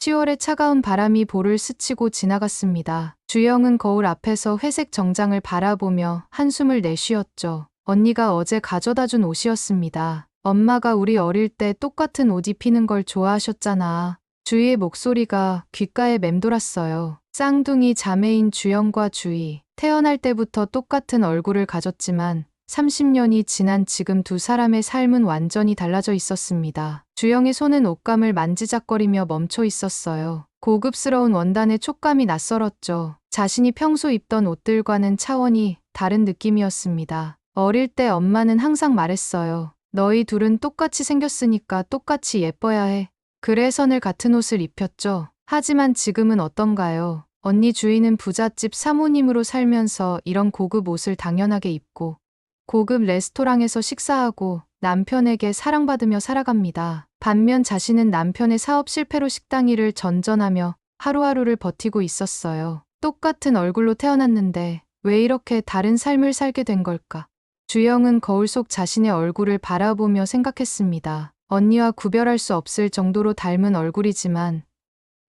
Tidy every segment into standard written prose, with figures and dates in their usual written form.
10월의 차가운 바람이 볼을 스치고 지나갔습니다. 주영은 거울 앞에서 회색 정장을 바라보며 한숨을 내쉬었죠. 언니가 어제 가져다 준 옷이었습니다. 엄마가 우리 어릴 때 똑같은 옷 입히는 걸 좋아하셨잖아. 주희의 목소리가 귓가에 맴돌았어요. 쌍둥이 자매인 주영과 주희. 태어날 때부터 똑같은 얼굴을 가졌지만 30년이 지난 지금 두 사람의 삶은 완전히 달라져 있었습니다. 주영의 손은 옷감을 만지작거리며 멈춰 있었어요. 고급스러운 원단의 촉감이 낯설었죠. 자신이 평소 입던 옷들과는 차원이 다른 느낌이었습니다. 어릴 때 엄마는 항상 말했어요. 너희 둘은 똑같이 생겼으니까 똑같이 예뻐야 해. 그래서 늘 같은 옷을 입혔죠. 하지만 지금은 어떤가요? 언니 주희는 부잣집 사모님으로 살면서 이런 고급 옷을 당연하게 입고 고급 레스토랑에서 식사하고 남편에게 사랑받으며 살아갑니다. 반면 자신은 남편의 사업 실패로 식당 일을 전전하며 하루하루를 버티고 있었어요. 똑같은 얼굴로 태어났는데 왜 이렇게 다른 삶을 살게 된 걸까? 주영은 거울 속 자신의 얼굴을 바라보며 생각했습니다. 언니와 구별할 수 없을 정도로 닮은 얼굴이지만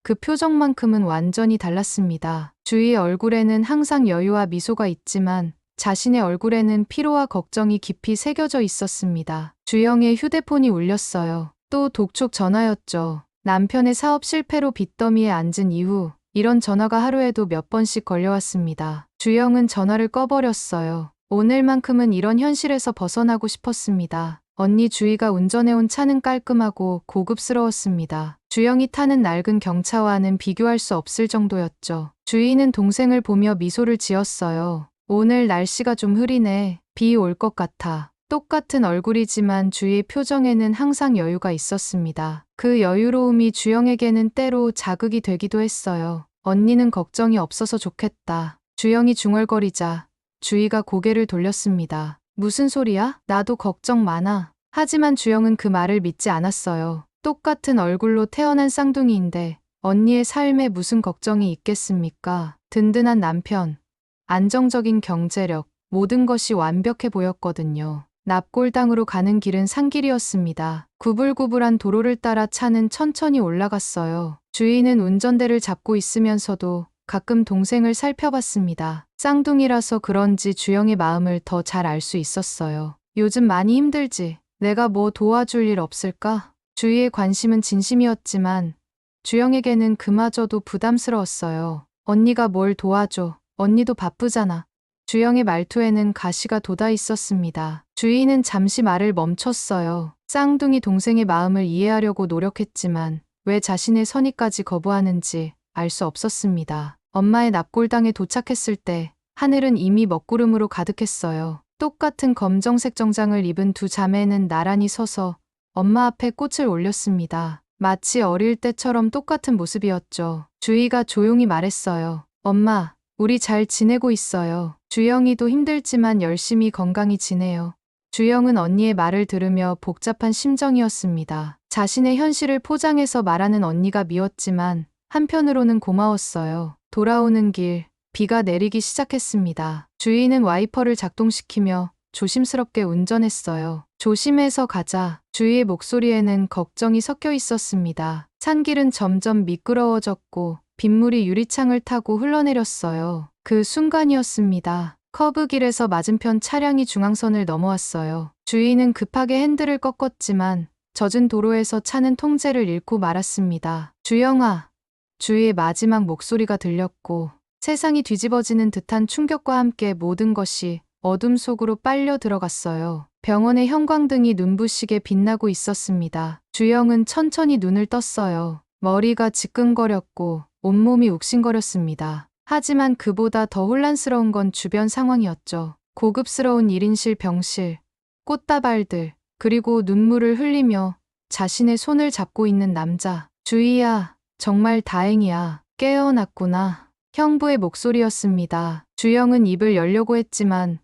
그 표정만큼은 완전히 달랐습니다. 주희의 얼굴에는 항상 여유와 미소가 있지만 자신의 얼굴에는 피로와 걱정이 깊이 새겨져 있었습니다. 주영의 휴대폰이 울렸어요. 또 독촉 전화였죠. 남편의 사업 실패로 빚더미에 앉은 이후 이런 전화가 하루에도 몇 번씩 걸려왔습니다. 주영은 전화를 꺼버렸어요. 오늘만큼은 이런 현실에서 벗어나고 싶었습니다. 언니 주희가 운전해온 차는 깔끔하고 고급스러웠습니다. 주영이 타는 낡은 경차와는 비교할 수 없을 정도였죠. 주희는 동생을 보며 미소를 지었어요. 오늘 날씨가 좀 흐리네. 비 올 것 같아. 똑같은 얼굴이지만 주희의 표정에는 항상 여유가 있었습니다. 그 여유로움이 주영에게는 때로 자극이 되기도 했어요. 언니는 걱정이 없어서 좋겠다. 주영이 중얼거리자 주희가 고개를 돌렸습니다. 무슨 소리야? 나도 걱정 많아. 하지만 주영은 그 말을 믿지 않았어요. 똑같은 얼굴로 태어난 쌍둥이인데 언니의 삶에 무슨 걱정이 있겠습니까? 든든한 남편, 안정적인 경제력, 모든 것이 완벽해 보였거든요. 납골당으로 가는 길은 산길이었습니다. 구불구불한 도로를 따라 차는 천천히 올라갔어요. 주희는 운전대를 잡고 있으면서도 가끔 동생을 살펴봤습니다. 쌍둥이라서 그런지 주영의 마음을 더 잘 알 수 있었어요. 요즘 많이 힘들지? 내가 뭐 도와줄 일 없을까? 주희의 관심은 진심이었지만 주영에게는 그마저도 부담스러웠어요. 언니가 뭘 도와줘? 언니도 바쁘잖아. 주영의 말투에는 가시가 돋아 있었습니다. 주희는 잠시 말을 멈췄어요. 쌍둥이 동생의 마음을 이해하려고 노력했지만 왜 자신의 선의까지 거부하는지 알 수 없었습니다. 엄마의 납골당에 도착했을 때 하늘은 이미 먹구름으로 가득했어요. 똑같은 검정색 정장을 입은 두 자매는 나란히 서서 엄마 앞에 꽃을 올렸습니다. 마치 어릴 때처럼 똑같은 모습이었죠. 주희가 조용히 말했어요. 엄마, 우리 잘 지내고 있어요. 주영이도 힘들지만 열심히 건강히 지내요. 주영은 언니의 말을 들으며 복잡한 심정이었습니다. 자신의 현실을 포장해서 말하는 언니가 미웠지만 한편으로는 고마웠어요. 돌아오는 길, 비가 내리기 시작했습니다. 주희는 와이퍼를 작동시키며 조심스럽게 운전했어요. 조심해서 가자. 주희의 목소리에는 걱정이 섞여 있었습니다. 산길은 점점 미끄러워졌고 빗물이 유리창을 타고 흘러내렸어요. 그 순간이었습니다. 커브길에서 맞은편 차량이 중앙선을 넘어왔어요. 주희는 급하게 핸들을 꺾었지만 젖은 도로에서 차는 통제를 잃고 말았습니다. 주영아. 주희의 마지막 목소리가 들렸고 세상이 뒤집어지는 듯한 충격과 함께 모든 것이 어둠 속으로 빨려 들어갔어요. 병원의 형광등이 눈부시게 빛나고 있었습니다. 주영은 천천히 눈을 떴어요. 머리가 지끈거렸고 온몸이 욱신거렸습니다. 하지만 그보다 더 혼란스러운 건 주변 상황이었죠. 고급스러운 1인실 병실, 꽃다발들, 그리고 눈물을 흘리며 자신의 손을 잡고 있는 남자. 주희야, 정말 다행이야. 깨어났구나. 형부의 목소리였습니다. 주영은 입을 열려고 했지만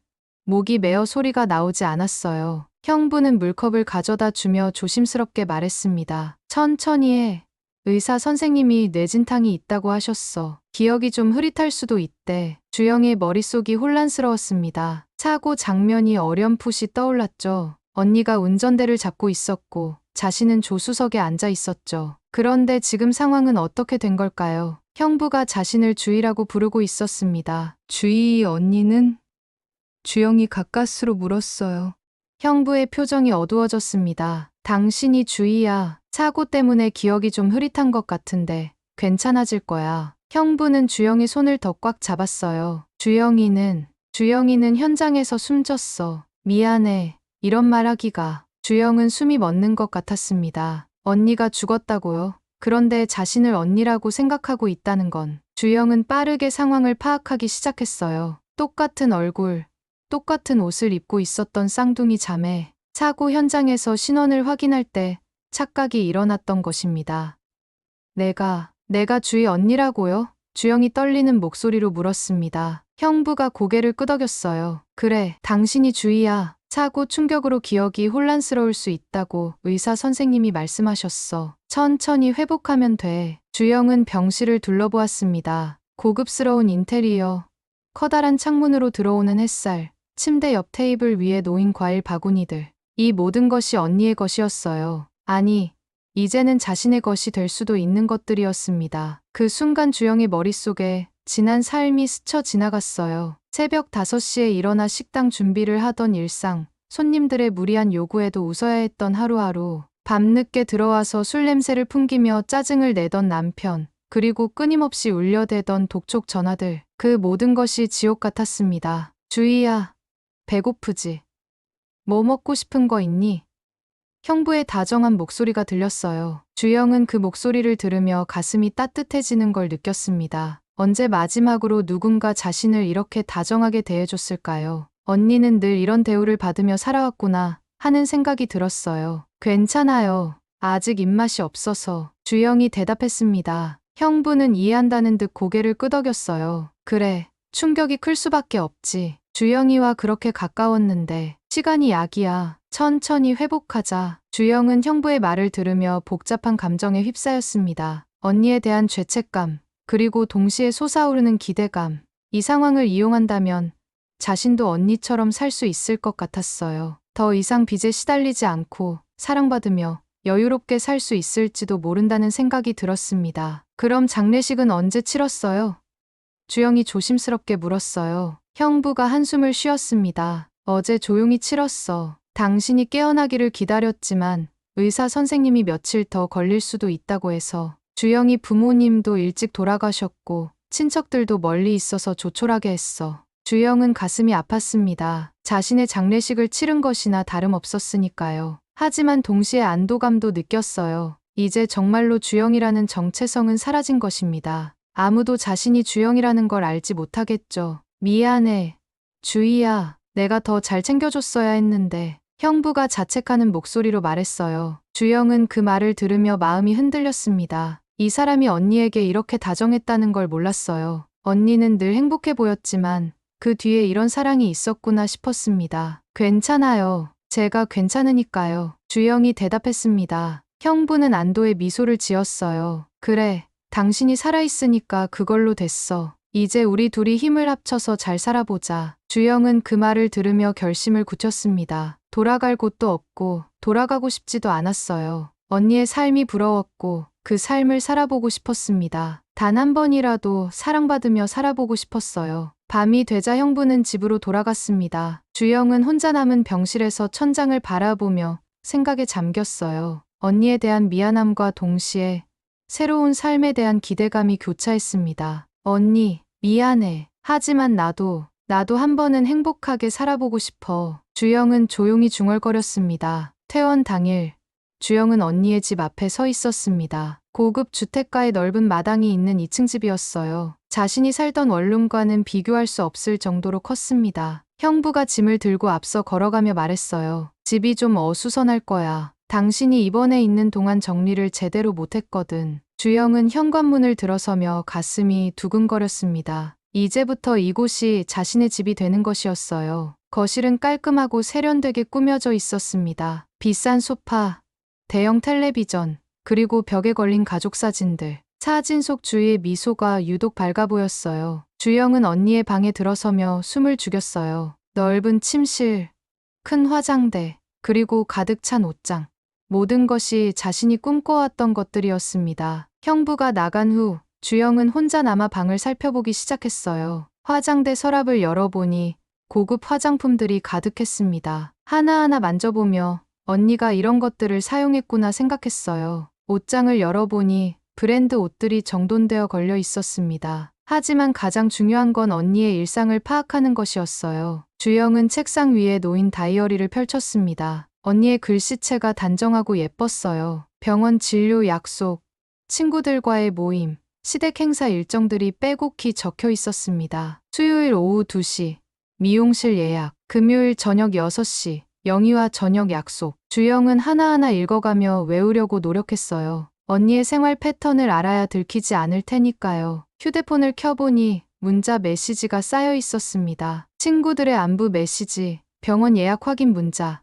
목이 메어 소리가 나오지 않았어요. 형부는 물컵을 가져다 주며 조심스럽게 말했습니다. 천천히 해. 의사 선생님이 뇌진탕이 있다고 하셨어. 기억이 좀 흐릿할 수도 있대. 주영의 머릿속이 혼란스러웠습니다. 사고 장면이 어렴풋이 떠올랐죠. 언니가 운전대를 잡고 있었고 자신은 조수석에 앉아 있었죠. 그런데 지금 상황은 어떻게 된 걸까요? 형부가 자신을 주희라고 부르고 있었습니다. 주희 언니는? 주영이 가까스로 물었어요. 형부의 표정이 어두워졌습니다. 당신이 주희야. 사고 때문에 기억이 좀 흐릿한 것 같은데 괜찮아질 거야. 형부는 주영의 손을 더 꽉 잡았어요. 주영이는 현장에서 숨졌어. 미안해. 이런 말하기가. 주영은 숨이 멎는 것 같았습니다. 언니가 죽었다고요? 그런데 자신을 언니라고 생각하고 있다는 건. 주영은 빠르게 상황을 파악하기 시작했어요. 똑같은 얼굴, 똑같은 옷을 입고 있었던 쌍둥이 자매. 사고 현장에서 신원을 확인할 때 착각이 일어났던 것입니다. 내가 주희 언니라고요? 주영이 떨리는 목소리로 물었습니다. 형부가 고개를 끄덕였어요. 그래, 당신이 주희야. 사고 충격으로 기억이 혼란스러울 수 있다고 의사 선생님이 말씀하셨어. 천천히 회복하면 돼. 주영은 병실을 둘러보았습니다. 고급스러운 인테리어, 커다란 창문으로 들어오는 햇살, 침대 옆 테이블 위에 놓인 과일 바구니들. 이 모든 것이 언니의 것이었어요. 아니, 이제는 자신의 것이 될 수도 있는 것들이었습니다. 그 순간 주영의 머릿속에 지난 삶이 스쳐 지나갔어요. 새벽 5시에 일어나 식당 준비를 하던 일상, 손님들의 무리한 요구에도 웃어야 했던 하루하루, 밤늦게 들어와서 술 냄새를 풍기며 짜증을 내던 남편, 그리고 끊임없이 울려대던 독촉 전화들, 그 모든 것이 지옥 같았습니다. 주희야, 배고프지? 뭐 먹고 싶은 거 있니? 형부의 다정한 목소리가 들렸어요. 주영은 그 목소리를 들으며 가슴이 따뜻해지는 걸 느꼈습니다. 언제 마지막으로 누군가 자신을 이렇게 다정하게 대해줬을까요? 언니는 늘 이런 대우를 받으며 살아왔구나 하는 생각이 들었어요. 괜찮아요. 아직 입맛이 없어서. 주영이 대답했습니다. 형부는 이해한다는 듯 고개를 끄덕였어요. 그래, 충격이 클 수밖에 없지. 주영이와 그렇게 가까웠는데 시간이 약이야. 천천히 회복하자. 주영은 형부의 말을 들으며 복잡한 감정에 휩싸였습니다. 언니에 대한 죄책감, 그리고 동시에 솟아오르는 기대감. 이 상황을 이용한다면 자신도 언니처럼 살 수 있을 것 같았어요. 더 이상 빚에 시달리지 않고 사랑받으며 여유롭게 살 수 있을지도 모른다는 생각이 들었습니다. 그럼 장례식은 언제 치렀어요? 주영이 조심스럽게 물었어요. 형부가 한숨을 쉬었습니다. 어제 조용히 치렀어. 당신이 깨어나기를 기다렸지만 의사 선생님이 며칠 더 걸릴 수도 있다고 해서. 주영이 부모님도 일찍 돌아가셨고 친척들도 멀리 있어서 조촐하게 했어. 주영은 가슴이 아팠습니다. 자신의 장례식을 치른 것이나 다름없었으니까요. 하지만 동시에 안도감도 느꼈어요. 이제 정말로 주영이라는 정체성은 사라진 것입니다. 아무도 자신이 주영이라는 걸 알지 못하겠죠. 미안해. 주희야, 내가 더 잘 챙겨줬어야 했는데. 형부가 자책하는 목소리로 말했어요. 주영은 그 말을 들으며 마음이 흔들렸습니다. 이 사람이 언니에게 이렇게 다정했다는 걸 몰랐어요. 언니는 늘 행복해 보였지만 그 뒤에 이런 사랑이 있었구나 싶었습니다. 괜찮아요. 제가 괜찮으니까요. 주영이 대답했습니다. 형부는 안도의 미소를 지었어요. 그래, 당신이 살아있으니까 그걸로 됐어. 이제 우리 둘이 힘을 합쳐서 잘 살아보자. 주영은 그 말을 들으며 결심을 굳혔습니다. 돌아갈 곳도 없고 돌아가고 싶지도 않았어요. 언니의 삶이 부러웠고 그 삶을 살아보고 싶었습니다. 단 한 번이라도 사랑받으며 살아보고 싶었어요. 밤이 되자 형부는 집으로 돌아갔습니다. 주영은 혼자 남은 병실에서 천장을 바라보며 생각에 잠겼어요. 언니에 대한 미안함과 동시에 새로운 삶에 대한 기대감이 교차했습니다. 언니, 미안해. 하지만 나도 한 번은 행복하게 살아보고 싶어. 주영은 조용히 중얼거렸습니다. 퇴원 당일, 주영은 언니의 집 앞에 서 있었습니다. 고급 주택가의 넓은 마당이 있는 2층 집이었어요. 자신이 살던 원룸과는 비교할 수 없을 정도로 컸습니다. 형부가 짐을 들고 앞서 걸어가며 말했어요. 집이 좀 어수선할 거야. 당신이 입원해 있는 동안 정리를 제대로 못했거든. 주영은 현관문을 들어서며 가슴이 두근거렸습니다. 이제부터 이곳이 자신의 집이 되는 것이었어요. 거실은 깔끔하고 세련되게 꾸며져 있었습니다. 비싼 소파, 대형 텔레비전, 그리고 벽에 걸린 가족 사진들. 사진 속 주희의 미소가 유독 밝아 보였어요. 주영은 언니의 방에 들어서며 숨을 죽였어요. 넓은 침실, 큰 화장대, 그리고 가득 찬 옷장. 모든 것이 자신이 꿈꿔왔던 것들이었습니다. 형부가 나간 후 주영은 혼자 남아 방을 살펴보기 시작했어요. 화장대 서랍을 열어보니 고급 화장품들이 가득했습니다. 하나하나 만져보며 언니가 이런 것들을 사용했구나 생각했어요. 옷장을 열어보니 브랜드 옷들이 정돈되어 걸려 있었습니다. 하지만 가장 중요한 건 언니의 일상을 파악하는 것이었어요. 주영은 책상 위에 놓인 다이어리를 펼쳤습니다. 언니의 글씨체가 단정하고 예뻤어요. 병원 진료 약속, 친구들과의 모임, 시댁 행사 일정들이 빼곡히 적혀 있었습니다. 수요일 오후 2시, 미용실 예약, 금요일 저녁 6시, 영희와 저녁 약속. 주영은 하나하나 읽어가며 외우려고 노력했어요. 언니의 생활 패턴을 알아야 들키지 않을 테니까요. 휴대폰을 켜보니 문자 메시지가 쌓여 있었습니다. 친구들의 안부 메시지, 병원 예약 확인 문자,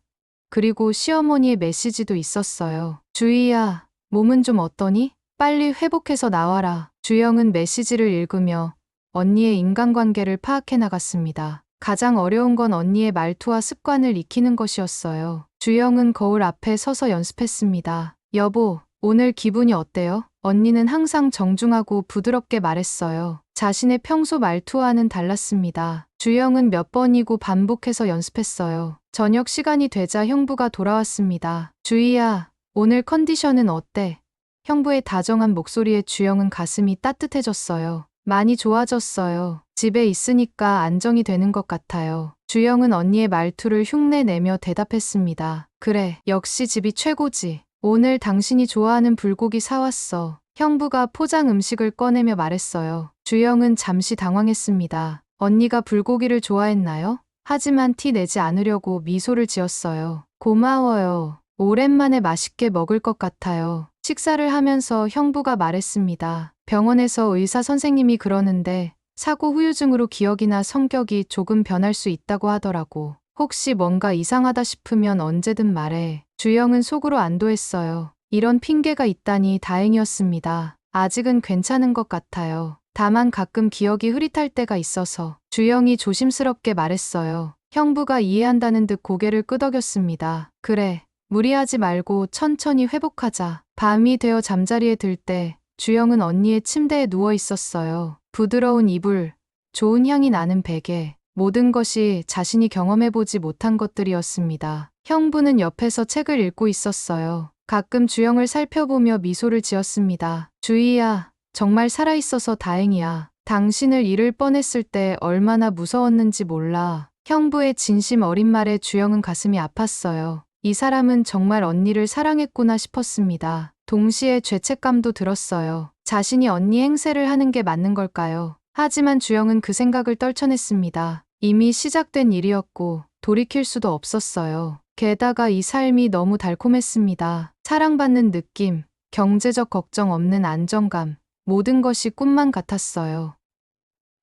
그리고 시어머니의 메시지도 있었어요. 주희야, 몸은 좀 어떠니? 빨리 회복해서 나와라. 주영은 메시지를 읽으며 언니의 인간관계를 파악해 나갔습니다. 가장 어려운 건 언니의 말투와 습관을 익히는 것이었어요. 주영은 거울 앞에 서서 연습했습니다. 여보, 오늘 기분이 어때요? 언니는 항상 정중하고 부드럽게 말했어요. 자신의 평소 말투와는 달랐습니다. 주영은 몇 번이고 반복해서 연습했어요. 저녁 시간이 되자 형부가 돌아왔습니다. 주희야, 오늘 컨디션은 어때? 형부의 다정한 목소리에 주영은 가슴이 따뜻해졌어요. 많이 좋아졌어요. 집에 있으니까 안정이 되는 것 같아요. 주영은 언니의 말투를 흉내내며 대답했습니다. 그래, 역시 집이 최고지. 오늘 당신이 좋아하는 불고기 사왔어. 형부가 포장 음식을 꺼내며 말했어요. 주영은 잠시 당황했습니다. 언니가 불고기를 좋아했나요? 하지만 티 내지 않으려고 미소를 지었어요. 고마워요. 오랜만에 맛있게 먹을 것 같아요. 식사를 하면서 형부가 말했습니다. 병원에서 의사 선생님이 그러는데 사고 후유증으로 기억이나 성격이 조금 변할 수 있다고 하더라고. 혹시 뭔가 이상하다 싶으면 언제든 말해. 주영은 속으로 안도했어요. 이런 핑계가 있다니 다행이었습니다. 아직은 괜찮은 것 같아요. 다만 가끔 기억이 흐릿할 때가 있어서. 주영이 조심스럽게 말했어요. 형부가 이해한다는 듯 고개를 끄덕였습니다. 그래, 무리하지 말고 천천히 회복하자. 밤이 되어 잠자리에 들 때 주영은 언니의 침대에 누워 있었어요. 부드러운 이불, 좋은 향이 나는 베개, 모든 것이 자신이 경험해보지 못한 것들이었습니다. 형부는 옆에서 책을 읽고 있었어요. 가끔 주영을 살펴보며 미소를 지었습니다. 주희야, 정말 살아있어서 다행이야. 당신을 잃을 뻔했을 때 얼마나 무서웠는지 몰라. 형부의 진심 어린 말에 주영은 가슴이 아팠어요. 이 사람은 정말 언니를 사랑했구나 싶었습니다. 동시에 죄책감도 들었어요. 자신이 언니 행세를 하는 게 맞는 걸까요? 하지만 주영은 그 생각을 떨쳐냈습니다. 이미 시작된 일이었고 돌이킬 수도 없었어요. 게다가 이 삶이 너무 달콤했습니다. 사랑받는 느낌, 경제적 걱정 없는 안정감, 모든 것이 꿈만 같았어요.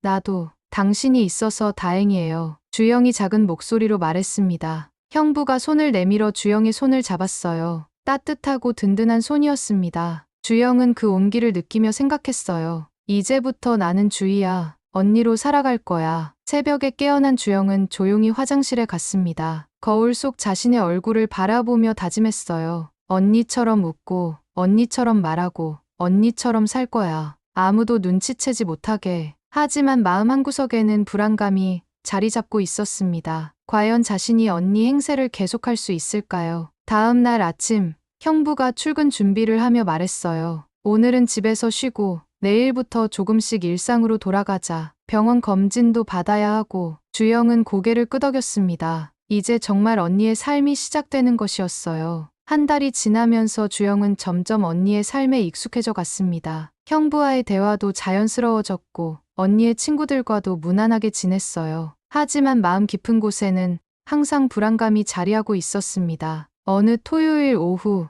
나도 당신이 있어서 다행이에요. 주영이 작은 목소리로 말했습니다. 형부가 손을 내밀어 주영의 손을 잡았어요. 따뜻하고 든든한 손이었습니다. 주영은 그 온기를 느끼며 생각했어요. 이제부터 나는 주희야. 언니로 살아갈 거야. 새벽에 깨어난 주영은 조용히 화장실에 갔습니다. 거울 속 자신의 얼굴을 바라보며 다짐했어요. 언니처럼 웃고, 언니처럼 말하고, 언니처럼 살 거야. 아무도 눈치채지 못하게. 하지만 마음 한구석에는 불안감이 자리 잡고 있었습니다. 과연 자신이 언니 행세를 계속할 수 있을까요? 다음 날 아침, 형부가 출근 준비를 하며 말했어요. 오늘은 집에서 쉬고 내일부터 조금씩 일상으로 돌아가자. 병원 검진도 받아야 하고. 주영은 고개를 끄덕였습니다. 이제 정말 언니의 삶이 시작되는 것이었어요. 한 달이 지나면서 주영은 점점 언니의 삶에 익숙해져 갔습니다. 형부와의 대화도 자연스러워졌고 언니의 친구들과도 무난하게 지냈어요. 하지만 마음 깊은 곳에는 항상 불안감이 자리하고 있었습니다. 어느 토요일 오후,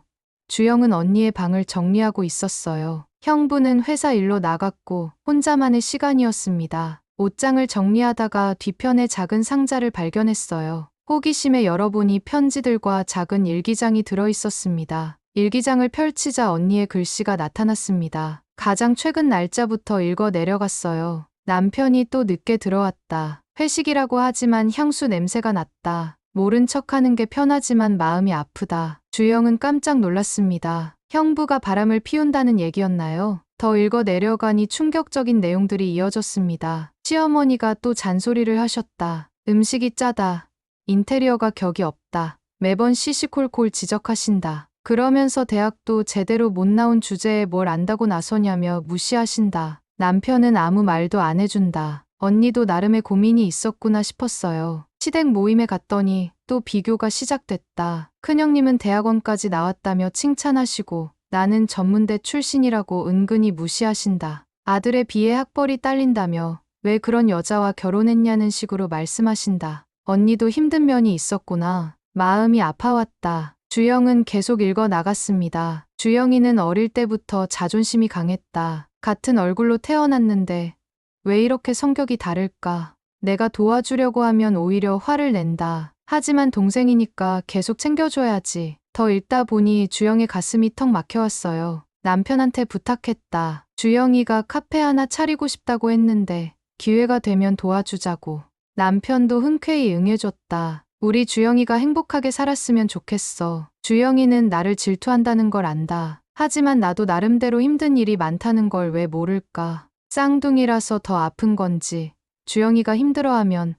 주영은 언니의 방을 정리하고 있었어요. 형부는 회사 일로 나갔고 혼자만의 시간이었습니다. 옷장을 정리하다가 뒤편에 작은 상자를 발견했어요. 호기심에 열어보니 편지들과 작은 일기장이 들어있었습니다. 일기장을 펼치자 언니의 글씨가 나타났습니다. 가장 최근 날짜부터 읽어 내려갔어요. 남편이 또 늦게 들어왔다. 회식이라고 하지만 향수 냄새가 났다. 모른 척하는 게 편하지만 마음이 아프다. 주영은 깜짝 놀랐습니다. 형부가 바람을 피운다는 얘기였나요? 더 읽어 내려가니 충격적인 내용들이 이어졌습니다. 시어머니가 또 잔소리를 하셨다. 음식이 짜다. 인테리어가 격이 없다. 매번 시시콜콜 지적하신다. 그러면서 대학도 제대로 못 나온 주제에 뭘 안다고 나서냐며 무시하신다. 남편은 아무 말도 안 해준다. 언니도 나름의 고민이 있었구나 싶었어요. 시댁 모임에 갔더니 또 비교가 시작됐다. 큰형님은 대학원까지 나왔다며 칭찬하시고 나는 전문대 출신이라고 은근히 무시하신다. 아들의 비에 학벌이 딸린다며 왜 그런 여자와 결혼했냐는 식으로 말씀하신다. 언니도 힘든 면이 있었구나. 마음이 아파왔다. 주영은 계속 읽어 나갔습니다. 주영이는 어릴 때부터 자존심이 강했다. 같은 얼굴로 태어났는데 왜 이렇게 성격이 다를까? 내가 도와주려고 하면 오히려 화를 낸다. 하지만 동생이니까 계속 챙겨줘야지. 더 읽다 보니 주영의 가슴이 턱 막혀왔어요. 남편한테 부탁했다. 주영이가 카페 하나 차리고 싶다고 했는데 기회가 되면 도와주자고. 남편도 흔쾌히 응해줬다. 우리 주영이가 행복하게 살았으면 좋겠어. 주영이는 나를 질투한다는 걸 안다. 하지만 나도 나름대로 힘든 일이 많다는 걸 왜 모를까. 쌍둥이라서 더 아픈 건지 주영이가 힘들어하면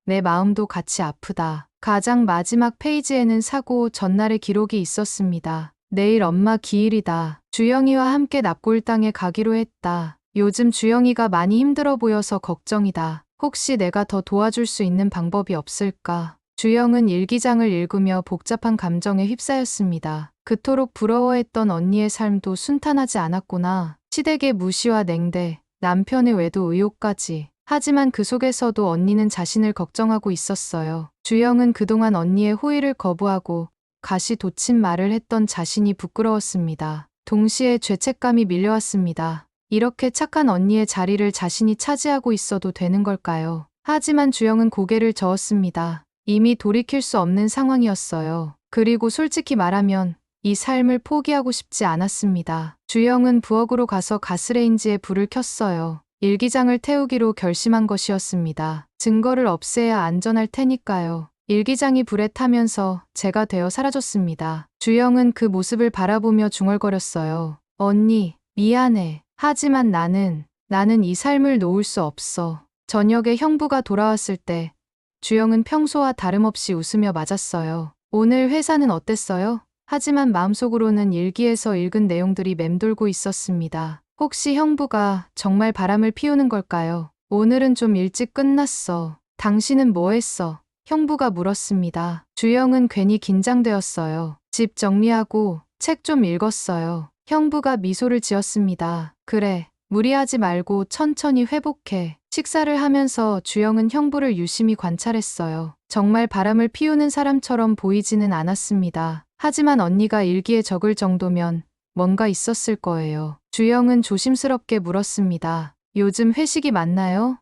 내 마음도 같이 아프다. 가장 마지막 페이지에는 사고 전날의 기록이 있었습니다. 내일 엄마 기일이다. 주영이와 함께 납골당에 가기로 했다. 요즘 주영이가 많이 힘들어 보여서 걱정이다. 혹시 내가 더 도와줄 수 있는 방법이 없을까? 주영은 일기장을 읽으며 복잡한 감정에 휩싸였습니다. 그토록 부러워했던 언니의 삶도 순탄하지 않았구나. 시댁의 무시와 냉대, 남편의 외도 의혹까지. 하지만 그 속에서도 언니는 자신을 걱정하고 있었어요. 주영은 그동안 언니의 호의를 거부하고 가시돋친 말을 했던 자신이 부끄러웠습니다. 동시에 죄책감이 밀려왔습니다. 이렇게 착한 언니의 자리를 자신이 차지하고 있어도 되는 걸까요? 하지만 주영은 고개를 저었습니다. 이미 돌이킬 수 없는 상황이었어요. 그리고 솔직히 말하면 이 삶을 포기하고 싶지 않았습니다. 주영은 부엌으로 가서 가스레인지에 불을 켰어요. 일기장을 태우기로 결심한 것이었습니다. 증거를 없애야 안전할 테니까요. 일기장이 불에 타면서 제가 되어 사라졌습니다. 주영은 그 모습을 바라보며 중얼거렸어요. 언니, 미안해. 하지만 나는 이 삶을 놓을 수 없어. 저녁에 형부가 돌아왔을 때 주영은 평소와 다름없이 웃으며 맞았어요. 오늘 회사는 어땠어요? 하지만 마음속으로는 일기에서 읽은 내용들이 맴돌고 있었습니다. 혹시 형부가 정말 바람을 피우는 걸까요? 오늘은 좀 일찍 끝났어. 당신은 뭐 했어? 형부가 물었습니다. 주영은 괜히 긴장되었어요. 집 정리하고 책 좀 읽었어요. 형부가 미소를 지었습니다. 그래, 무리하지 말고 천천히 회복해. 식사를 하면서 주영은 형부를 유심히 관찰했어요. 정말 바람을 피우는 사람처럼 보이지는 않았습니다. 하지만 언니가 일기에 적을 정도면 뭔가 있었을 거예요. 주영은 조심스럽게 물었습니다. 요즘 회식이 많나요?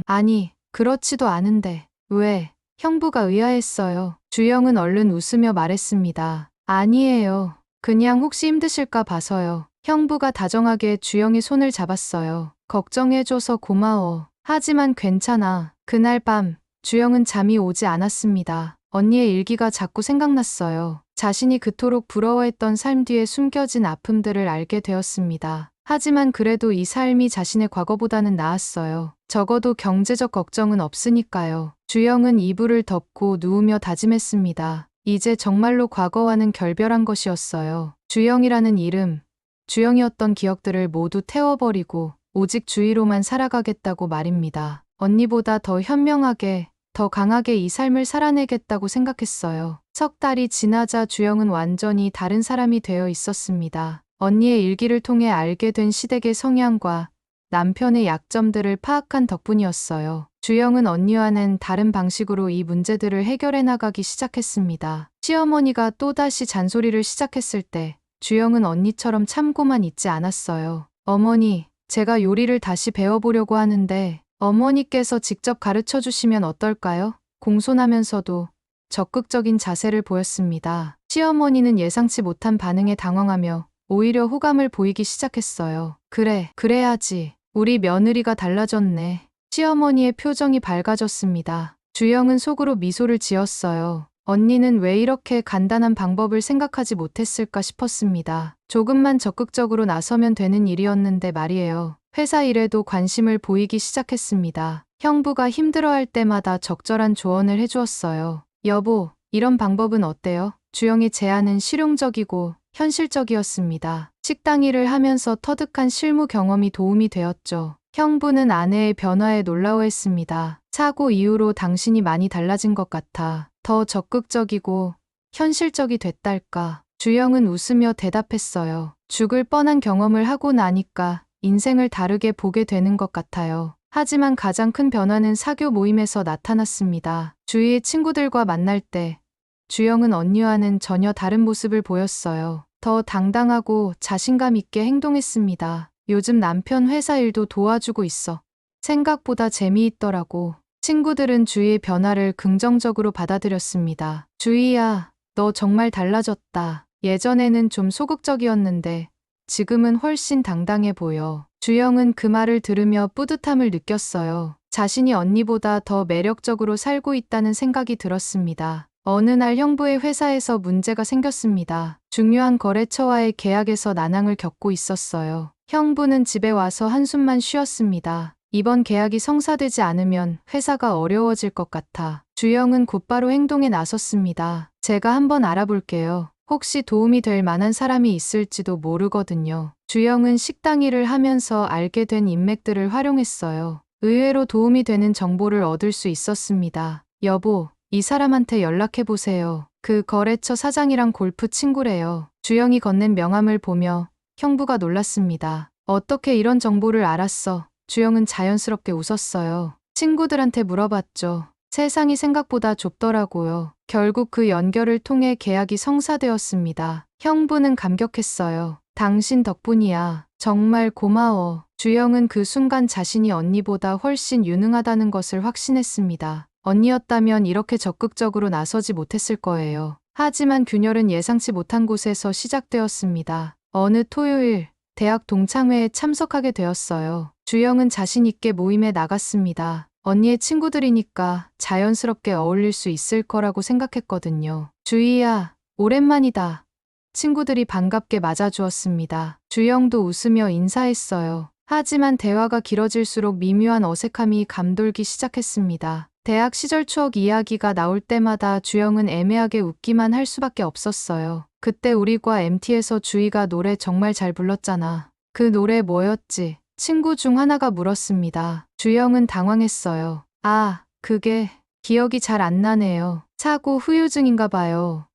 아니, 그렇지도 않은데. 왜? 형부가 의아했어요. 주영은 얼른 웃으며 말했습니다. 아니에요. 그냥 혹시 힘드실까 봐서요. 형부가 다정하게 주영의 손을 잡았어요. 걱정해줘서 고마워. 하지만 괜찮아. 그날 밤, 주영은 잠이 오지 않았습니다. 언니의 일기가 자꾸 생각났어요. 자신이 그토록 부러워했던 삶 뒤에 숨겨진 아픔들을 알게 되었습니다. 하지만 그래도 이 삶이 자신의 과거보다는 나았어요. 적어도 경제적 걱정은 없으니까요. 주영은 이불을 덮고 누우며 다짐했습니다. 이제 정말로 과거와는 결별한 것이었어요. 주영이라는 이름, 주영이었던 기억들을 모두 태워버리고 오직 주위로만 살아가겠다고 말입니다. 언니보다 더 현명하게, 더 강하게 이 삶을 살아내겠다고 생각했어요. 석 달이 지나자 주영은 완전히 다른 사람이 되어 있었습니다. 언니의 일기를 통해 알게 된 시댁의 성향과 남편의 약점들을 파악한 덕분이었어요. 주영은 언니와는 다른 방식으로 이 문제들을 해결해 나가기 시작했습니다. 시어머니가 또다시 잔소리를 시작했을 때 주영은 언니처럼 참고만 있지 않았어요. 어머니, 제가 요리를 다시 배워보려고 하는데 어머니께서 직접 가르쳐 주시면 어떨까요? 공손하면서도 적극적인 자세를 보였습니다. 시어머니는 예상치 못한 반응에 당황하며 오히려 호감을 보이기 시작했어요. 그래, 그래야지. 우리 며느리가 달라졌네. 시어머니의 표정이 밝아졌습니다. 주영은 속으로 미소를 지었어요. 언니는 왜 이렇게 간단한 방법을 생각하지 못했을까 싶었습니다. 조금만 적극적으로 나서면 되는 일이었는데 말이에요. 회사 일에도 관심을 보이기 시작했습니다. 형부가 힘들어할 때마다 적절한 조언을 해주었어요. 여보, 이런 방법은 어때요? 주영의 제안은 실용적이고 현실적이었습니다. 식당 일을 하면서 터득한 실무 경험이 도움이 되었죠. 형부는 아내의 변화에 놀라워했습니다. 사고 이후로 당신이 많이 달라진 것 같아. 더 적극적이고 현실적이 됐달까. 주영은 웃으며 대답했어요. 죽을 뻔한 경험을 하고 나니까 인생을 다르게 보게 되는 것 같아요. 하지만 가장 큰 변화는 사교 모임에서 나타났습니다. 주위의 친구들과 만날 때 주영은 언니와는 전혀 다른 모습을 보였어요. 더 당당하고 자신감 있게 행동했습니다. 요즘 남편 회사 일도 도와주고 있어. 생각보다 재미있더라고. 친구들은 주희의 변화를 긍정적으로 받아들였습니다. 주희야, 너 정말 달라졌다. 예전에는 좀 소극적이었는데 지금은 훨씬 당당해 보여. 주영은 그 말을 들으며 뿌듯함을 느꼈어요. 자신이 언니보다 더 매력적으로 살고 있다는 생각이 들었습니다. 어느 날 형부의 회사에서 문제가 생겼습니다. 중요한 거래처와의 계약에서 난항을 겪고 있었어요. 형부는 집에 와서 한숨만 쉬었습니다. 이번 계약이 성사되지 않으면 회사가 어려워질 것 같아. 주영은 곧바로 행동에 나섰습니다. 제가 한번 알아볼게요. 혹시 도움이 될 만한 사람이 있을지도 모르거든요. 주영은 식당 일을 하면서 알게 된 인맥들을 활용했어요. 의외로 도움이 되는 정보를 얻을 수 있었습니다. 여보, 이 사람한테 연락해보세요. 그 거래처 사장이랑 골프 친구래요. 주영이 건넨 명함을 보며 형부가 놀랐습니다. 어떻게 이런 정보를 알았어? 주영은 자연스럽게 웃었어요. 친구들한테 물어봤죠. 세상이 생각보다 좁더라고요. 결국 그 연결을 통해 계약이 성사되었습니다. 형부는 감격했어요. 당신 덕분이야. 정말 고마워. 주영은 그 순간 자신이 언니보다 훨씬 유능하다는 것을 확신했습니다. 언니였다면 이렇게 적극적으로 나서지 못했을 거예요. 하지만 균열은 예상치 못한 곳에서 시작되었습니다. 어느 토요일, 대학 동창회에 참석하게 되었어요. 주영은 자신 있게 모임에 나갔습니다. 언니의 친구들이니까 자연스럽게 어울릴 수 있을 거라고 생각했거든요. 주희야, 오랜만이다. 친구들이 반갑게 맞아주었습니다. 주영도 웃으며 인사했어요. 하지만 대화가 길어질수록 미묘한 어색함이 감돌기 시작했습니다. 대학 시절 추억 이야기가 나올 때마다 주영은 애매하게 웃기만 할 수밖에 없었어요. 그때 우리과 MT에서 주희가 노래 정말 잘 불렀잖아. 그 노래 뭐였지? 친구 중 하나가 물었습니다. 주영은 당황했어요. 아, 그게 기억이 잘 안 나네요. 사고 후유증인가 봐요.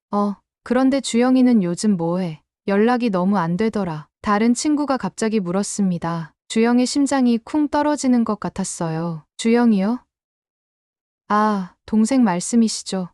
그런데 주영이는 요즘 뭐해? 연락이 너무 안 되더라. 다른 친구가 갑자기 물었습니다. 주영의 심장이 쿵 떨어지는 것 같았어요. 주영이요? 아, 동생 말씀이시죠.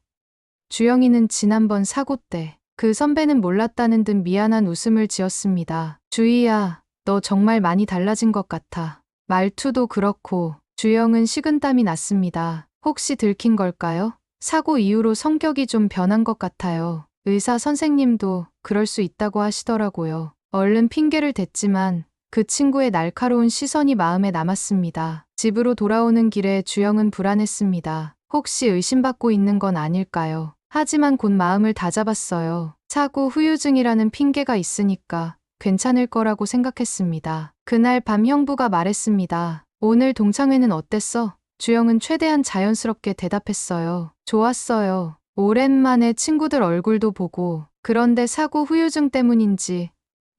주영이는 지난번 사고 때 그 선배는 몰랐다는 듯 미안한 웃음을 지었습니다. 주희야, 너 정말 많이 달라진 것 같아. 말투도 그렇고. 주영은 식은땀이 났습니다. 혹시 들킨 걸까요? 사고 이후로 성격이 좀 변한 것 같아요. 의사 선생님도 그럴 수 있다고 하시더라고요. 얼른 핑계를 댔지만 그 친구의 날카로운 시선이 마음에 남았습니다. 집으로 돌아오는 길에 주영은 불안했습니다. 혹시 의심받고 있는 건 아닐까요? 하지만 곧 마음을 다잡았어요. 사고 후유증이라는 핑계가 있으니까 괜찮을 거라고 생각했습니다. 그날 밤 형부가 말했습니다. 오늘 동창회는 어땠어? 주영은 최대한 자연스럽게 대답했어요. 좋았어요. 오랜만에 친구들 얼굴도 보고. 그런데 사고 후유증 때문인지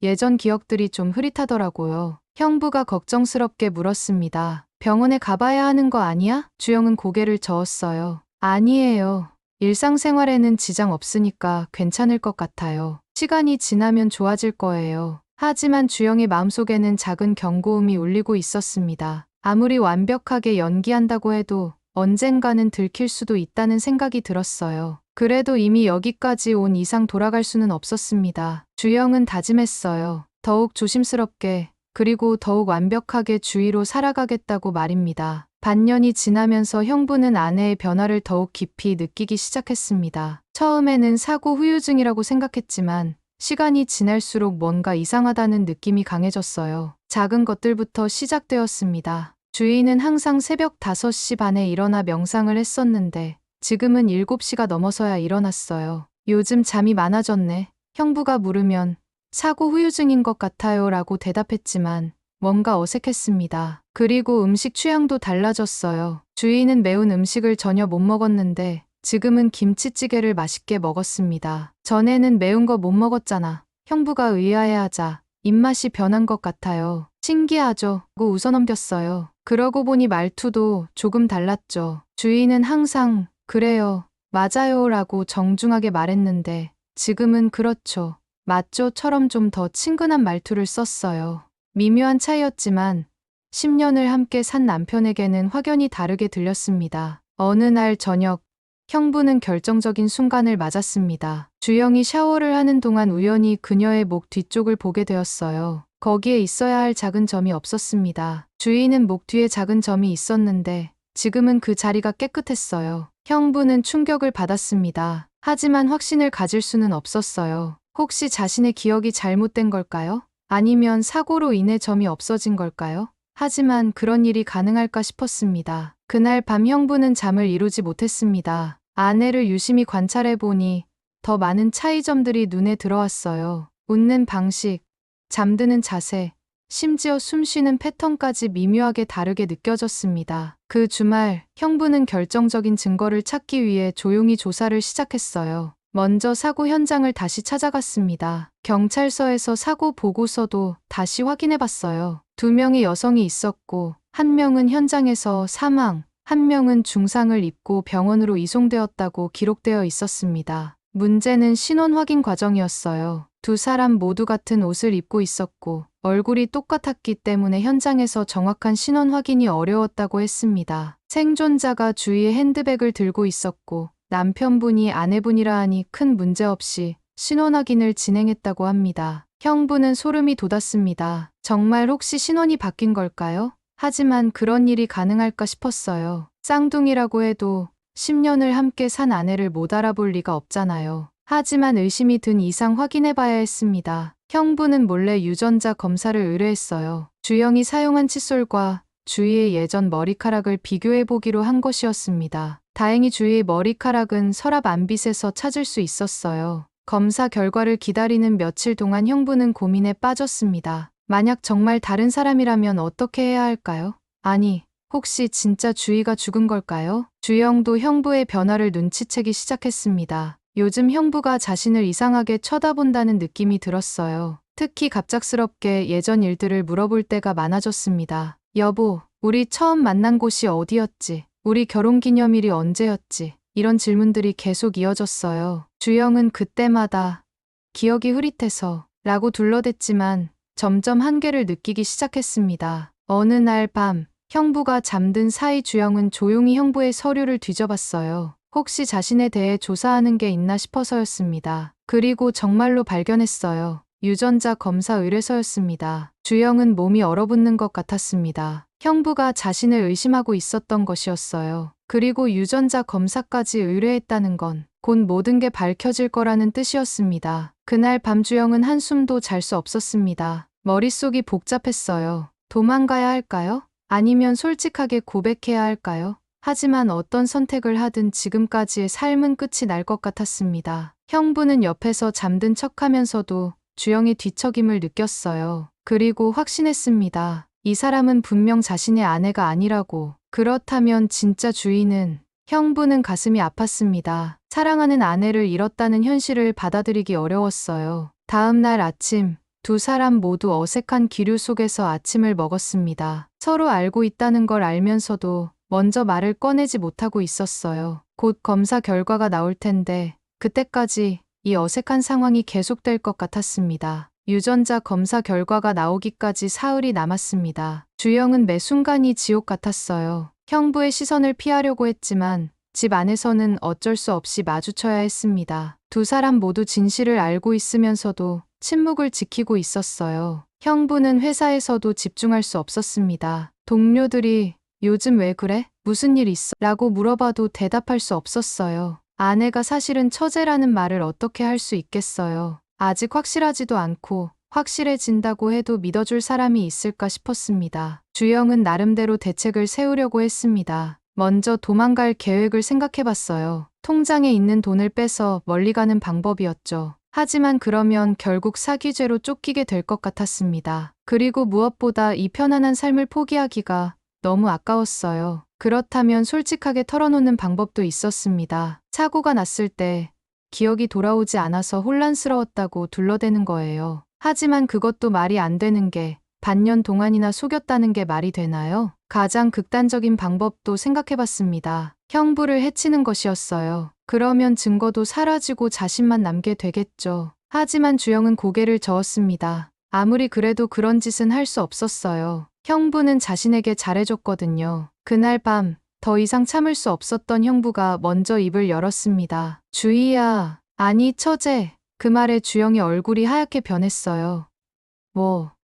예전 기억들이 좀 흐릿하더라고요. 형부가 걱정스럽게 물었습니다. 병원에 가봐야 하는 거 아니야? 주영은 고개를 저었어요. 아니에요. 일상생활에는 지장 없으니까 괜찮을 것 같아요. 시간이 지나면 좋아질 거예요. 하지만 주영의 마음속에는 작은 경고음이 울리고 있었습니다. 아무리 완벽하게 연기한다고 해도 언젠가는 들킬 수도 있다는 생각이 들었어요. 그래도 이미 여기까지 온 이상 돌아갈 수는 없었습니다. 주영은 다짐했어요. 더욱 조심스럽게, 그리고 더욱 완벽하게 주위로 살아가겠다고 말입니다. 반년이 지나면서 형부는 아내의 변화를 더욱 깊이 느끼기 시작했습니다. 처음에는 사고 후유증이라고 생각했지만 시간이 지날수록 뭔가 이상하다는 느낌이 강해졌어요. 작은 것들부터 시작되었습니다. 주희는 항상 새벽 5시 반에 일어나 명상을 했었는데 지금은 7시가 넘어서야 일어났어요. 요즘 잠이 많아졌네. 형부가 물으면 사고 후유증인 것 같아요 라고 대답했지만 뭔가 어색했습니다. 그리고 음식 취향도 달라졌어요. 주희는 매운 음식을 전혀 못 먹었는데 지금은 김치찌개를 맛있게 먹었습니다. 전에는 매운 거 못 먹었잖아. 형부가 의아해하자 입맛이 변한 것 같아요. 신기하죠? 고 웃어넘겼어요. 그러고 보니 말투도 조금 달랐죠. 주희는 항상 그래요, 맞아요 라고 정중하게 말했는데 지금은 그렇죠, 맞죠처럼 좀 더 친근한 말투를 썼어요. 미묘한 차이였지만 10년을 함께 산 남편에게는 확연히 다르게 들렸습니다. 어느 날 저녁, 형부는 결정적인 순간을 맞았습니다. 주영이 샤워를 하는 동안 우연히 그녀의 목 뒤쪽을 보게 되었어요. 거기에 있어야 할 작은 점이 없었습니다. 주희는 목 뒤에 작은 점이 있었는데 지금은 그 자리가 깨끗했어요. 형부는 충격을 받았습니다. 하지만 확신을 가질 수는 없었어요. 혹시 자신의 기억이 잘못된 걸까요? 아니면 사고로 인해 점이 없어진 걸까요? 하지만 그런 일이 가능할까 싶었습니다. 그날 밤 형부는 잠을 이루지 못했습니다. 아내를 유심히 관찰해보니 더 많은 차이점들이 눈에 들어왔어요. 웃는 방식, 잠드는 자세, 심지어 숨쉬는 패턴까지 미묘하게 다르게 느껴졌습니다. 그 주말, 형부는 결정적인 증거를 찾기 위해 조용히 조사를 시작했어요. 먼저 사고 현장을 다시 찾아갔습니다. 경찰서에서 사고 보고서도 다시 확인해봤어요. 2명의 여성이 있었고, 1명은 현장에서 사망, 1명은 중상을 입고 병원으로 이송되었다고 기록되어 있었습니다. 문제는 신원 확인 과정이었어요. 2사람 모두 같은 옷을 입고 있었고 얼굴이 똑같았기 때문에 현장에서 정확한 신원 확인이 어려웠다고 했습니다. 생존자가 주위에 핸드백을 들고 있었고 남편분이 아내분이라 하니 큰 문제 없이 신원 확인을 진행했다고 합니다. 형부는 소름이 돋았습니다. 정말 혹시 신원이 바뀐 걸까요? 하지만 그런 일이 가능할까 싶었어요. 쌍둥이라고 해도 10년을 함께 산 아내를 못 알아볼 리가 없잖아요. 하지만 의심이 든 이상 확인해봐야 했습니다. 형부는 몰래 유전자 검사를 의뢰했어요. 주영이 사용한 칫솔과 주희의 예전 머리카락을 비교해보기로 한 것이었습니다. 다행히 주희의 머리카락은 서랍 안빗에서 찾을 수 있었어요. 검사 결과를 기다리는 며칠 동안 형부는 고민에 빠졌습니다. 만약 정말 다른 사람이라면 어떻게 해야 할까요? 아니, 혹시 진짜 주희가 죽은 걸까요? 주영도 형부의 변화를 눈치채기 시작했습니다. 요즘 형부가 자신을 이상하게 쳐다본다는 느낌이 들었어요. 특히 갑작스럽게 예전 일들을 물어볼 때가 많아졌습니다. 여보, 우리 처음 만난 곳이 어디였지? 우리 결혼기념일이 언제였지? 이런 질문들이 계속 이어졌어요. 주영은 그때마다 기억이 흐릿해서 라고 둘러댔지만 점점 한계를 느끼기 시작했습니다. 어느 날 밤, 형부가 잠든 사이 주영은 조용히 형부의 서류를 뒤져봤어요. 혹시 자신에 대해 조사하는 게 있나 싶어서였습니다. 그리고 정말로 발견했어요. 유전자 검사 의뢰서였습니다. 주영은 몸이 얼어붙는 것 같았습니다. 형부가 자신을 의심하고 있었던 것이었어요. 그리고 유전자 검사까지 의뢰했다는 건 곧 모든 게 밝혀질 거라는 뜻이었습니다. 그날 밤 주영은 한숨도 잘 수 없었습니다. 머릿속이 복잡했어요. 도망가야 할까요? 아니면 솔직하게 고백해야 할까요? 하지만 어떤 선택을 하든 지금까지의 삶은 끝이 날 것 같았습니다. 형부는 옆에서 잠든 척하면서도 주영의 뒤척임을 느꼈어요. 그리고 확신했습니다. 이 사람은 분명 자신의 아내가 아니라고. 그렇다면 진짜 주인은? 형부는 가슴이 아팠습니다. 사랑하는 아내를 잃었다는 현실을 받아들이기 어려웠어요. 다음 날 아침, 2사람 모두 어색한 기류 속에서 아침을 먹었습니다. 서로 알고 있다는 걸 알면서도 먼저 말을 꺼내지 못하고 있었어요. 곧 검사 결과가 나올 텐데 그때까지 이 어색한 상황이 계속될 것 같았습니다. 유전자 검사 결과가 나오기까지 사흘이 남았습니다. 주영은 매 순간이 지옥 같았어요. 형부의 시선을 피하려고 했지만 집 안에서는 어쩔 수 없이 마주쳐야 했습니다. 2사람 모두 진실을 알고 있으면서도 침묵을 지키고 있었어요. 형부는 회사에서도 집중할 수 없었습니다. 동료들이 요즘 왜 그래? 무슨 일 있어? 라고 물어봐도 대답할 수 없었어요. 아내가 사실은 처제라는 말을 어떻게 할 수 있겠어요. 아직 확실하지도 않고 확실해진다고 해도 믿어줄 사람이 있을까 싶었습니다. 주영은 나름대로 대책을 세우려고 했습니다. 먼저 도망갈 계획을 생각해봤어요. 통장에 있는 돈을 빼서 멀리 가는 방법이었죠. 하지만 그러면 결국 사기죄로 쫓기게 될 것 같았습니다. 그리고 무엇보다 이 편안한 삶을 포기하기가 너무 아까웠어요. 그렇다면 솔직하게 털어놓는 방법도 있었습니다. 사고가 났을 때 기억이 돌아오지 않아서 혼란스러웠다고 둘러대는 거예요. 하지만 그것도 말이 안 되는 게 반년 동안이나 속였다는 게 말이 되나요? 가장 극단적인 방법도 생각해봤습니다. 형부를 해치는 것이었어요. 그러면 증거도 사라지고 자신만 남게 되겠죠. 하지만 주영은 고개를 저었습니다. 아무리 그래도 그런 짓은 할 수 없었어요. 형부는 자신에게 잘해줬거든요. 그날 밤 더 이상 참을 수 없었던 형부가 먼저 입을 열었습니다. 주희야, 아니 처제. 그 말에 주영이 얼굴이 하얗게 변했어요.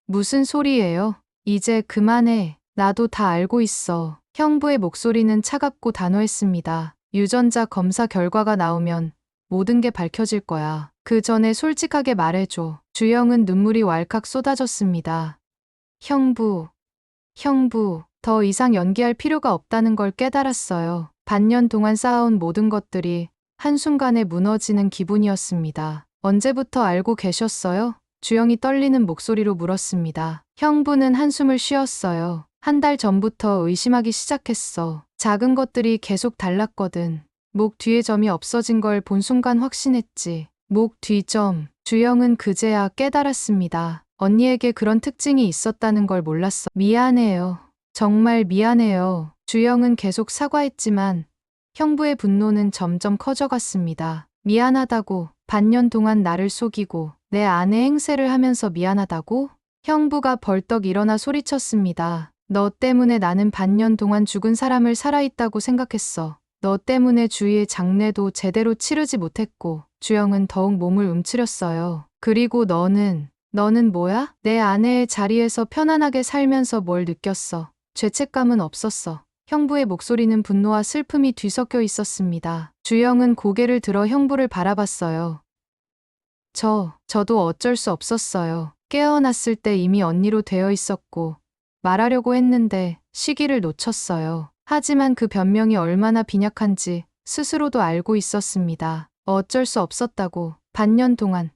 무슨 소리예요? 이제 그만해. 나도 다 알고 있어. 형부의 목소리는 차갑고 단호했습니다. 유전자 검사 결과가 나오면 모든 게 밝혀질 거야. 그 전에 솔직하게 말해줘. 주영은 눈물이 왈칵 쏟아졌습니다. 형부, 더 이상 연기할 필요가 없다는 걸 깨달았어요. 반년 동안 쌓아온 모든 것들이 한순간에 무너지는 기분이었습니다. 언제부터 알고 계셨어요? 주영이 떨리는 목소리로 물었습니다. 형부는 한숨을 쉬었어요. 한 달 전부터 의심하기 시작했어. 작은 것들이 계속 달랐거든. 목 뒤에 점이 없어진 걸 본 순간 확신했지. 목 뒤 점. 주영은 그제야 깨달았습니다. 언니에게 그런 특징이 있었다는 걸 몰랐어. 미안해요. 정말 미안해요. 주영은 계속 사과했지만 형부의 분노는 점점 커져갔습니다. 미안하다고, 반년 동안 나를 속이고 내 아내 행세를 하면서 미안하다고? 형부가 벌떡 일어나 소리쳤습니다. 너 때문에 나는 반년 동안 죽은 사람을 살아있다고 생각했어. 너 때문에 주희의 장례도 제대로 치르지 못했고. 주영은 더욱 몸을 움츠렸어요. 그리고 너는 뭐야? 내 아내의 자리에서 편안하게 살면서 뭘 느꼈어? 죄책감은 없었어. 형부의 목소리는 분노와 슬픔이 뒤섞여 있었습니다. 주영은 고개를 들어 형부를 바라봤어요. 저도 어쩔 수 없었어요. 깨어났을 때 이미 언니로 되어 있었고 말하려고 했는데 시기를 놓쳤어요. 하지만 그 변명이 얼마나 빈약한지 스스로도 알고 있었습니다. 어쩔 수 없었다고. 반년 동안.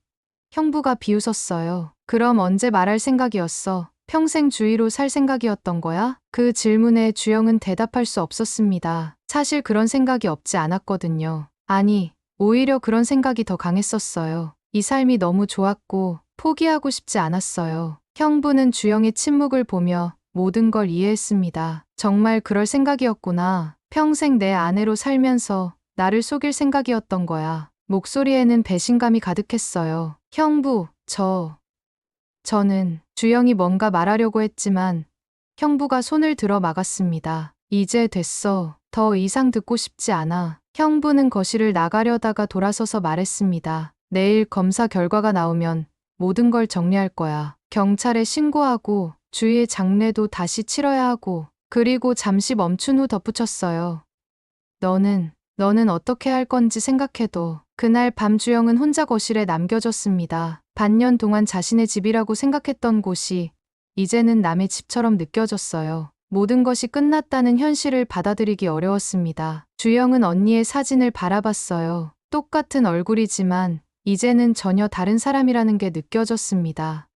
형부가 비웃었어요. 그럼 언제 말할 생각이었어? 평생 주의로 살 생각이었던 거야? 그 질문에 주영은 대답할 수 없었습니다. 사실 그런 생각이 없지 않았거든요. 아니, 오히려 그런 생각이 더 강했었어요. 이 삶이 너무 좋았고 포기하고 싶지 않았어요. 형부는 주영의 침묵을 보며 모든 걸 이해했습니다. 정말 그럴 생각이었구나. 평생 내 아내로 살면서 나를 속일 생각이었던 거야. 목소리에는 배신감이 가득했어요. 형부, 저는 주영이 뭔가 말하려고 했지만 형부가 손을 들어 막았습니다. 이제 됐어. 더 이상 듣고 싶지 않아. 형부는 거실을 나가려다가 돌아서서 말했습니다. 내일 검사 결과가 나오면 모든 걸 정리할 거야. 경찰에 신고하고 주희의 장례도 다시 치러야 하고. 그리고 잠시 멈춘 후 덧붙였어요. 너는 어떻게 할 건지 생각해도. 그날 밤 주영은 혼자 거실에 남겨졌습니다. 반년 동안 자신의 집이라고 생각했던 곳이 이제는 남의 집처럼 느껴졌어요. 모든 것이 끝났다는 현실을 받아들이기 어려웠습니다. 주영은 언니의 사진을 바라봤어요. 똑같은 얼굴이지만 이제는 전혀 다른 사람이라는 게 느껴졌습니다.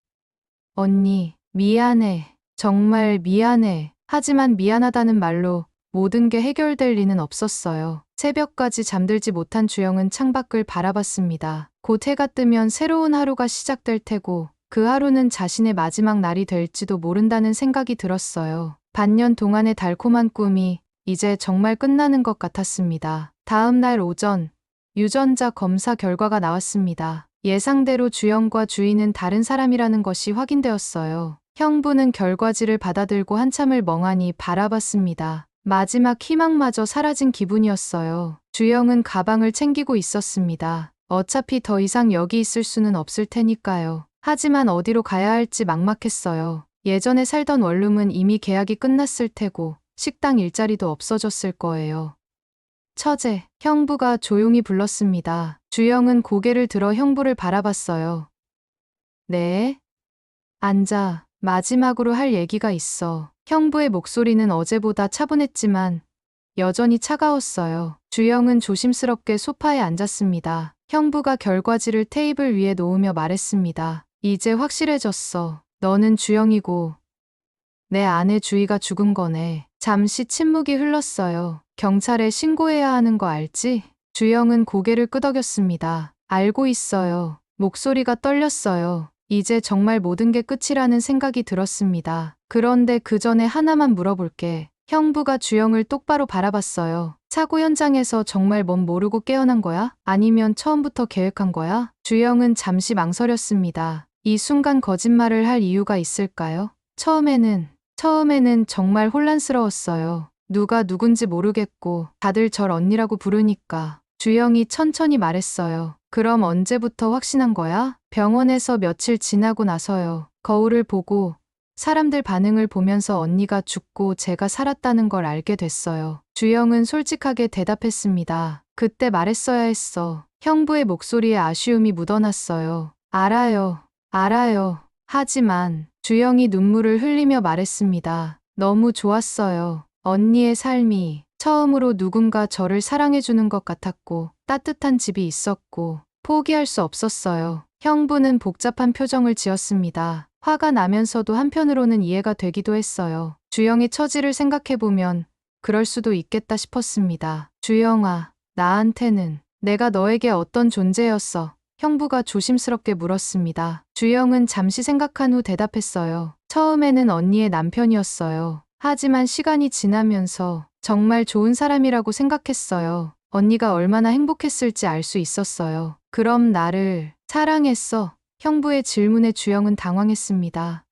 언니, 미안해. 정말 미안해. 하지만 미안하다는 말로 모든 게 해결될 리는 없었어요. 새벽까지 잠들지 못한 주영은 창밖을 바라봤습니다. 곧 해가 뜨면 새로운 하루가 시작될 테고 그 하루는 자신의 마지막 날이 될지도 모른다는 생각이 들었어요. 반년 동안의 달콤한 꿈이 이제 정말 끝나는 것 같았습니다. 다음 날 오전, 유전자 검사 결과가 나왔습니다. 예상대로 주영과 주희는 다른 사람이라는 것이 확인되었어요. 형부는 결과지를 받아들고 한참을 멍하니 바라봤습니다. 마지막 희망마저 사라진 기분이었어요. 주영은 가방을 챙기고 있었습니다. 어차피 더 이상 여기 있을 수는 없을 테니까요. 하지만 어디로 가야 할지 막막했어요. 예전에 살던 원룸은 이미 계약이 끝났을 테고 식당 일자리도 없어졌을 거예요. 처제, 형부가 조용히 불렀습니다. 주영은 고개를 들어 형부를 바라봤어요. 네? 앉아. 마지막으로 할 얘기가 있어. 형부의 목소리는 어제보다 차분했지만 여전히 차가웠어요. 주영은 조심스럽게 소파에 앉았습니다. 형부가 결과지를 테이블 위에 놓으며 말했습니다. 이제 확실해졌어. 너는 주영이고 내 아내 주희가 죽은 거네. 잠시 침묵이 흘렀어요. 경찰에 신고해야 하는 거 알지? 주영은 고개를 끄덕였습니다. 알고 있어요. 목소리가 떨렸어요. 이제 정말 모든 게 끝이라는 생각이 들었습니다. 그런데 그 전에 하나만 물어볼게. 형부가 주영을 똑바로 바라봤어요. 사고 현장에서 정말 뭔 모르고 깨어난 거야? 아니면 처음부터 계획한 거야? 주영은 잠시 망설였습니다. 이 순간 거짓말을 할 이유가 있을까요? 처음에는 정말 혼란스러웠어요. 누가 누군지 모르겠고 다들 절 언니라고 부르니까. 주영이 천천히 말했어요. 그럼 언제부터 확신한 거야? 병원에서 며칠 지나고 나서요. 거울을 보고 사람들 반응을 보면서 언니가 죽고 제가 살았다는 걸 알게 됐어요. 주영은 솔직하게 대답했습니다. 그때 말했어야 했어. 형부의 목소리에 아쉬움이 묻어났어요. 알아요. 하지만 주영이 눈물을 흘리며 말했습니다. 너무 좋았어요. 언니의 삶이 처음으로 누군가 저를 사랑해주는 것 같았고 따뜻한 집이 있었고 포기할 수 없었어요. 형부는 복잡한 표정을 지었습니다. 화가 나면서도 한편으로는 이해가 되기도 했어요. 주영의 처지를 생각해보면 그럴 수도 있겠다 싶었습니다. 주영아, 나한테는 내가 너에게 어떤 존재였어? 형부가 조심스럽게 물었습니다. 주영은 잠시 생각한 후 대답했어요. 처음에는 언니의 남편이었어요. 하지만 시간이 지나면서 정말 좋은 사람이라고 생각했어요. 언니가 얼마나 행복했을지 알 수 있었어요. 그럼 나를 사랑했어? 형부의 질문에 주영은 당황했습니다.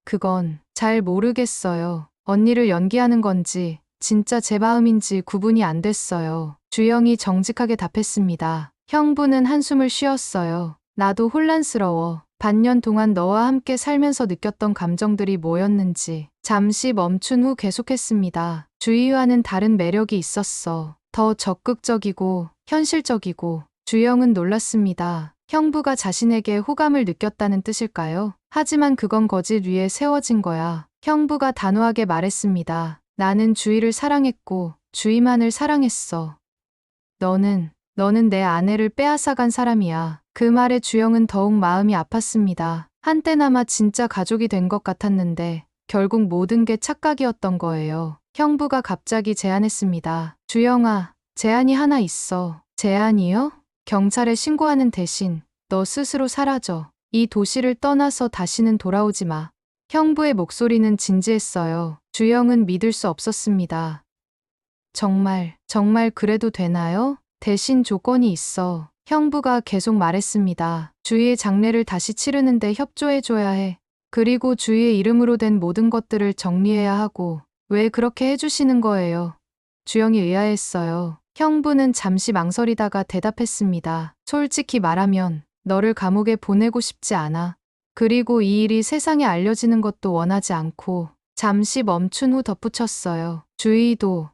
그건 잘 모르겠어요. 언니를 연기하는 건지 진짜 제 마음인지 구분이 안 됐어요. 주영이 정직하게 답했습니다. 형부는 한숨을 쉬었어요. 나도 혼란스러워. 반년 동안 너와 함께 살면서 느꼈던 감정들이 뭐였는지. 잠시 멈춘 후 계속했습니다. 주희와는 다른 매력이 있었어. 더 적극적이고 현실적이고. 주영은 놀랐습니다. 형부가 자신에게 호감을 느꼈다는 뜻일까요? 하지만 그건 거짓 위에 세워진 거야. 형부가 단호하게 말했습니다. 나는 주희를 사랑했고 주희만을 사랑했어. 너는 내 아내를 빼앗아간 사람이야. 그 말에 주영은 더욱 마음이 아팠습니다. 한때나마 진짜 가족이 된 것 같았는데 결국 모든 게 착각이었던 거예요. 형부가 갑자기 제안했습니다. 주영아, 제안이 하나 있어. 제안이요? 경찰에 신고하는 대신 너 스스로 사라져. 이 도시를 떠나서 다시는 돌아오지 마. 형부의 목소리는 진지했어요. 주영은 믿을 수 없었습니다. 정말 그래도 되나요? 대신 조건이 있어. 형부가 계속 말했습니다. 주희의 장례를 다시 치르는데 협조해줘야 해. 그리고 주희의 이름으로 된 모든 것들을 정리해야 하고. 왜 그렇게 해주시는 거예요? 주영이 의아했어요. 형부는 잠시 망설이다가 대답했습니다. 솔직히 말하면 너를 감옥에 보내고 싶지 않아. 그리고 이 일이 세상에 알려지는 것도 원하지 않고. 잠시 멈춘 후 덧붙였어요.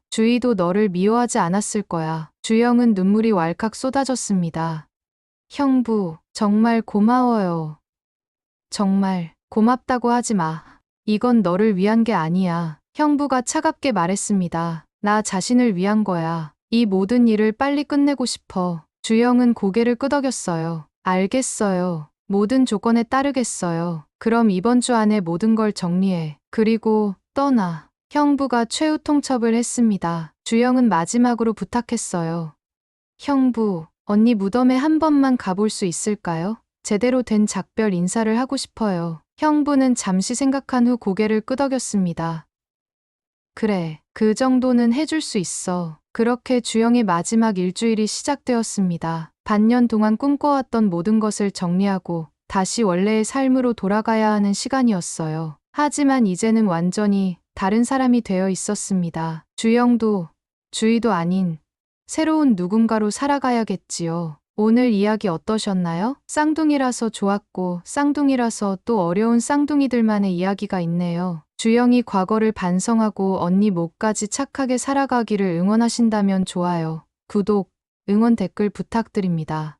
주희도 너를 미워하지 않았을 거야. 주영은 눈물이 왈칵 쏟아졌습니다. 형부, 정말 고마워요. 정말 고맙다고 하지 마. 이건 너를 위한 게 아니야. 형부가 차갑게 말했습니다. 나 자신을 위한 거야. 이 모든 일을 빨리 끝내고 싶어. 주영은 고개를 끄덕였어요. 알겠어요. 모든 조건에 따르겠어요. 그럼 이번 주 안에 모든 걸 정리해. 그리고 떠나. 형부가 최후 통첩을 했습니다. 주영은 마지막으로 부탁했어요. 형부, 언니 무덤에 한 번만 가볼 수 있을까요? 제대로 된 작별 인사를 하고 싶어요. 형부는 잠시 생각한 후 고개를 끄덕였습니다. 그래, 그 정도는 해줄 수 있어. 그렇게 주영의 마지막 일주일이 시작되었습니다. 반년 동안 꿈꿔왔던 모든 것을 정리하고 다시 원래의 삶으로 돌아가야 하는 시간이었어요. 하지만 이제는 완전히 다른 사람이 되어 있었습니다. 주희도 아닌 새로운 누군가로 살아가야겠지요. 오늘 이야기 어떠셨나요? 쌍둥이라서 좋았고 쌍둥이라서 또 어려운 쌍둥이들만의 이야기가 있네요. 주영이 과거를 반성하고 언니 몫까지 착하게 살아가기를 응원하신다면 좋아요, 구독, 응원 댓글 부탁드립니다.